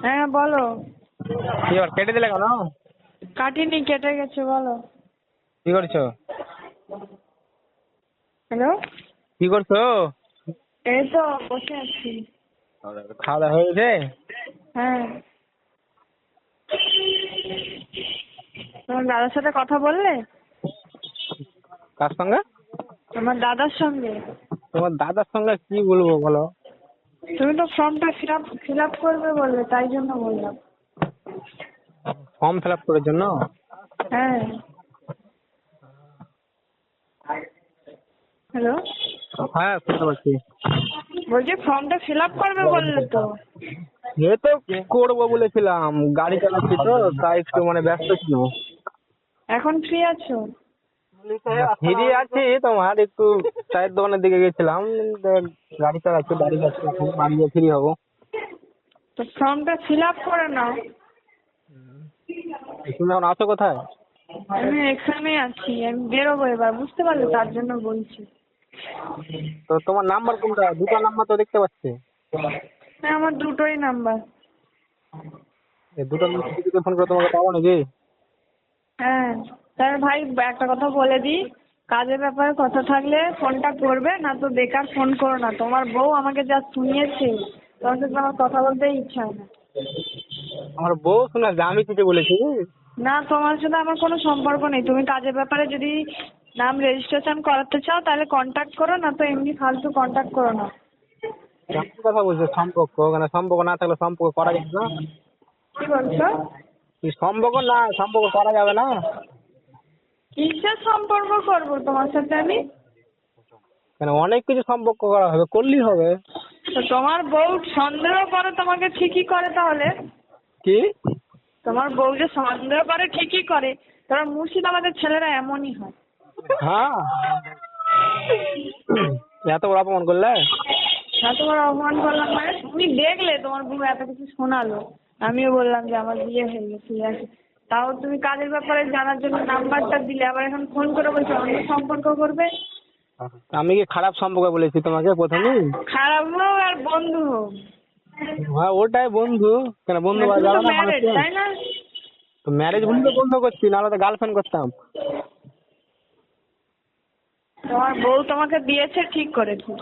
হ্যাঁ বলো। কি আর কেটে দিলে কেন? কাটিনি, কেটে গেছে, বলো। কি করছো? হ্যালো। কি করছো? এই তো বসে আছি। খাওয়া দাওয়া হয়ে গেছে? হ্যাঁ। তোমার দাদার সাথে কথা বললে? কার সঙ্গে? আমার দাদার সঙ্গে। তোমার দাদার সঙ্গে কি বলবো বলো? তুমি তো ফর্মটা ফিল আপ করবে বললে, তাই জন্য বললাম। ফর্ম ফিল আপ করার জন্য? হ্যাঁ। হ্যালো। হ্যাঁ শুনতে পাচ্ছি। বলছি ফর্মটা ফিল আপ করবে বললে তো। এ তো করবো বলেছিলাম, গাড়ি চালাচ্ছি তো তাই একটু মানে ব্যস্ত ছিল। এখন ফ্রি আছো? ফ্রি আছি, তোমার একটু চায়ের দোকানের দিকে গেছিলাম, গাড়ি চালাচ্ছি, বাড়ি যাচ্ছি, এখন বাড়ি গিয়ে ফ্রি হবো। তো ফর্মটা ফিল আপ করে নাও। তুমি এখন আছো কোথায়? আমি এখানে আছি, আমি বেরোবো এবার, বুঝতে পারলে, তার জন্য বলছি। তো তোমার নাম্বার কোনটা? দুটো নাম্বার তো দেখতে পাচ্ছি। হ্যাঁ, আমার দুটোই নাম্বার। এই দুটো নাম্বার ফোন করে তোমাকে পাবো নাকি? হ্যাঁ। তাহলে ভাই একটা কথা বলে দিই, কাজের ব্যাপারে কথা থাকলে ফোনটা করবে, না তো বেকার ফোন করো না। তোমার বউ আমাকে যা শুনিয়েছে, তোমার সাথে আমার কথা বলতেই ইচ্ছা হয় না। আমার বউ শোনা, আমি কিছু বলেছি? না, তোমার সাথে আমার কোনো সম্পর্ক নেই। তুমি কাজের ব্যাপারে যদি নাম রেজিস্ট্রেশন করাতে চাও তাহলে কন্ট্যাক্ট করো, না তো এমনি ফালতু কন্ট্যাক্ট করো না। কেমন কথা বলছো? সম্পর্ক মানে সম্পর্ক না থাকলে সম্পর্ক করা যাবে না? কি বলছো? কি সম্পর্ক না, সম্পর্ক করা যাবে না? কিসের সম্পর্ক করবো তোমার সাথে আমি? কেন, অনেক কিছু সম্পর্ক করা হবে, করলেই হবে। তো তোমার বউ সন্দেহ করে তোমাকে, ঠিকই করে তাহলে। কি? তোমার বউ যে সন্দেহ করে ঠিকই করে। তোমার মুর্শিদাবাদের ছেলেরা এমনই হয়। হ্যাঁ, এত বড় অপমান করলে? তোমার অপমান করলাম মানে? তুমি দেখলে তোমার বউ এত কিছু শোনালো, আমিও বললাম যে আমার বিয়ে হয়ে গেছে, ঠিক আছে। তাও তুমি কাজের ব্যাপারে জানার জন্য নাম্বারটা দিলে, আবার এখন ফোন করে বলছো অন্য সম্পর্ক করবে। আমি কি খারাপ সম্পর্ক বলেছি তোমাকে প্রথমেই? খারাপ হোক আর বন্ধু হোক। হ্যাঁ ওটাই বন্ধু। কেন বন্ধু তুমি তো যাবে না ম্যারেড, মানুষকে? তাই না? তো ম্যারেজ বন্ধু তো বন্ধু করছি, নাহলে তো গার্লফ্রেন্ড করতাম। তোমার বউ তোমাকে দিয়েছে ঠিক করেছে।